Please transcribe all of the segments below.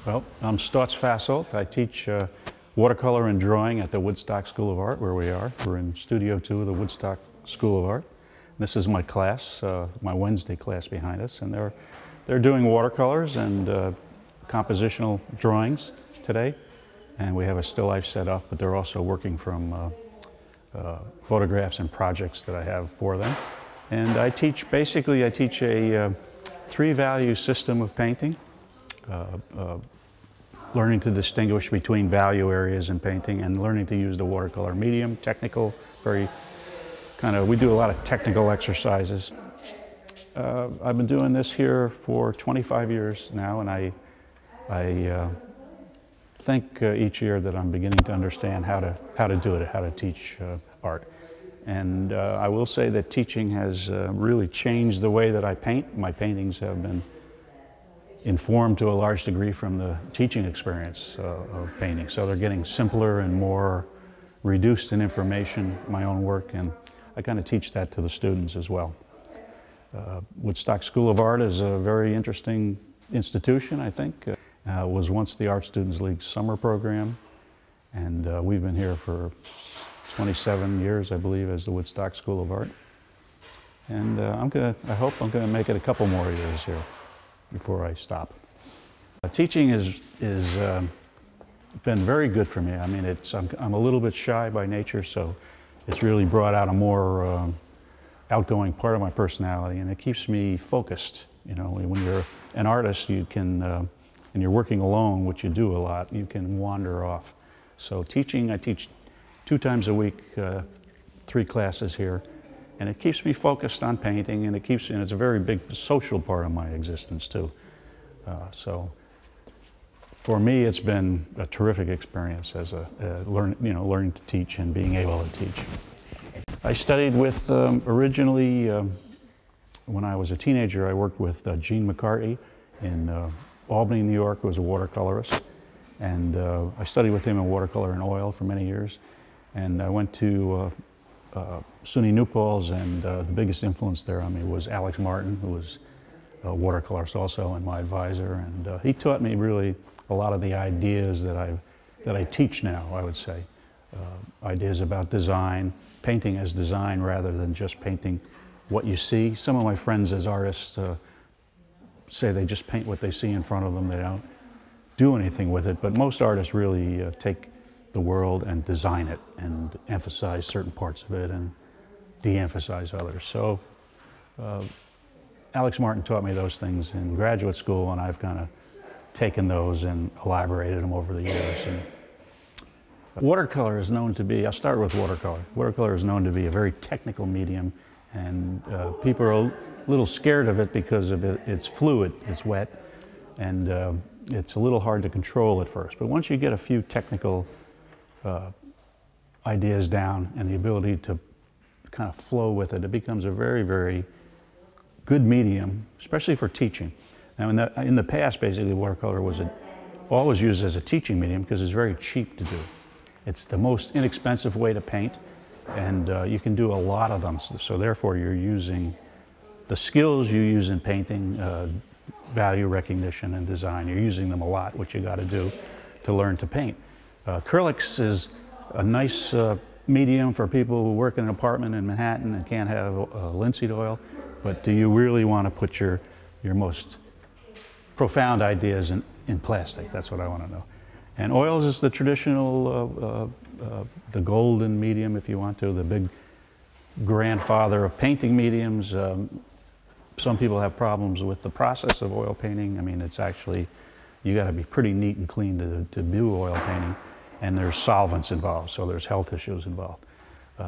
Well, I'm Staats Fasoldt. I teach watercolor and drawing at the Woodstock School of Art, where we are. We're in Studio 2 of the Woodstock School of Art. This is my class, my Wednesday class behind us, and they're doing watercolors and compositional drawings today. And we have a still life set up, but they're also working from photographs and projects that I have for them. And I teach a three-value system of painting. Learning to distinguish between value areas in painting and learning to use the watercolor medium, technical, we do a lot of technical exercises. I've been doing this here for 25 years now, and I think each year that I'm beginning to understand how to do it, how to teach art. And I will say that teaching has really changed the way that I paint. My paintings have been informed to a large degree from the teaching experience of painting. So they're getting simpler and more reduced in information, my own work, and I kind of teach that to the students as well. Woodstock School of Art is a very interesting institution, I think. It was once the Art Students League summer program, and we've been here for 27 years, I believe, as the Woodstock School of Art. And I hope I'm gonna make it a couple more years here before I stop. Teaching has been very good for me. I mean, I'm a little bit shy by nature, so it's really brought out a more outgoing part of my personality, and it keeps me focused. You know, when you're an artist, you can, and you're working alone, which you do a lot, you can wander off. So teaching, I teach 2 times a week, 3 classes here. And it keeps me focused on painting, and it's a very big social part of my existence too. So for me, it's been a terrific experience as learning to teach and being able to teach. I studied with, originally, when I was a teenager, I worked with Gene McCarthy in Albany, New York, who was a watercolorist. And I studied with him in watercolor and oil for many years. And I went to SUNY New Paltz, and the biggest influence there on me was Alex Martin, who was a watercolorist also and my advisor, and he taught me really a lot of the ideas that I teach now, I would say. Ideas about design, painting as design rather than just painting what you see. Some of my friends as artists say they just paint what they see in front of them, they don't do anything with it, but most artists really take the world and design it and emphasize certain parts of it and de-emphasize others. So Alex Martin taught me those things in graduate school, and I've kind of taken those and elaborated them over the years. And watercolor is known to be, I'll start with watercolor. Watercolor is known to be a very technical medium, and people are a little scared of it because of it's fluid, it's wet, and it's a little hard to control at first. But once you get a few technical ideas down and the ability to kind of flow with it, it becomes a very, very good medium, especially for teaching. Now, in the past, basically, watercolor was always used as a teaching medium because it's very cheap to do. It's the most inexpensive way to paint, and you can do a lot of them. So therefore, you're using the skills you use in painting, value recognition and design. You're using them a lot, which you got to do to learn to paint. Acrylics is a nice medium for people who work in an apartment in Manhattan and can't have linseed oil, but do you really want to put your most profound ideas in plastic? That's what I want to know. And oils is the traditional, the golden medium, if you want to, the big grandfather of painting mediums. Some people have problems with the process of oil painting. I mean, it's actually, you got to be pretty neat and clean to do oil painting. And there's solvents involved, so there's health issues involved.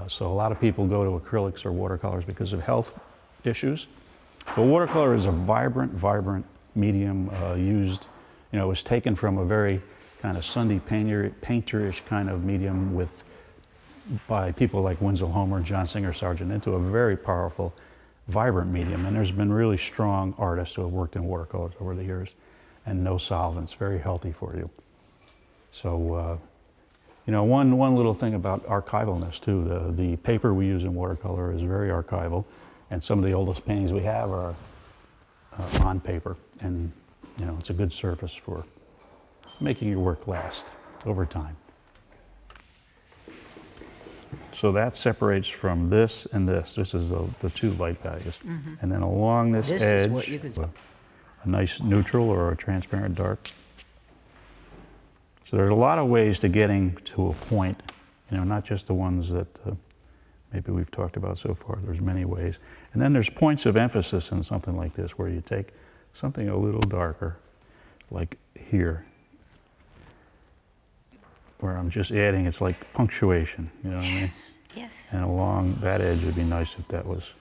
So a lot of people go to acrylics or watercolors because of health issues. But watercolor is a vibrant medium used, it was taken from a very kind of Sunday painterish kind of medium by people like Winslow Homer, John Singer Sargent, into a very powerful, vibrant medium. And there's been really strong artists who have worked in watercolors over the years, and no solvents, very healthy for you. So, one little thing about archivalness too, the paper we use in watercolor is very archival, and some of the oldest paintings we have are on paper, and it's a good surface for making your work last over time. So that separates from this and this. This is the two light values. And then along this This edge, is what you could... a nice neutral or a transparent dark. So there's a lot of ways to getting to a point, you know, not just the ones that maybe we've talked about so far. There's many ways. And then there's points of emphasis in something like this, where you take something a little darker, like here, where I'm just adding, it's like punctuation, you know what I mean? Yes. And along that edge, it'd be nice if that was,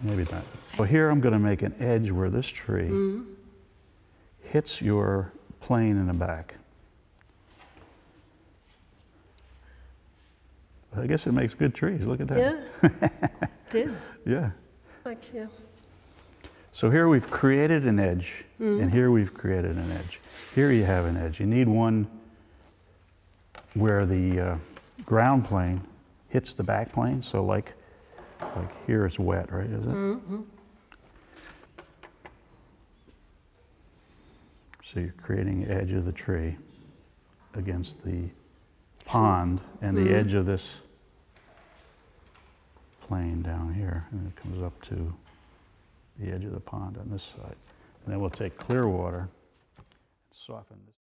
maybe not. So here I'm going to make an edge where this tree hits your plane in the back. I guess it makes good trees. Look at that. Yeah. Did. Yeah. Like, yeah. So here we've created an edge, and here we've created an edge. Here you have an edge. You need one where the ground plane hits the back plane. So like here it's wet, right? Is it? So you're creating the edge of the tree against the pond and the edge of this plane down here, and it comes up to the edge of the pond on this side. And then we'll take clear water and soften this.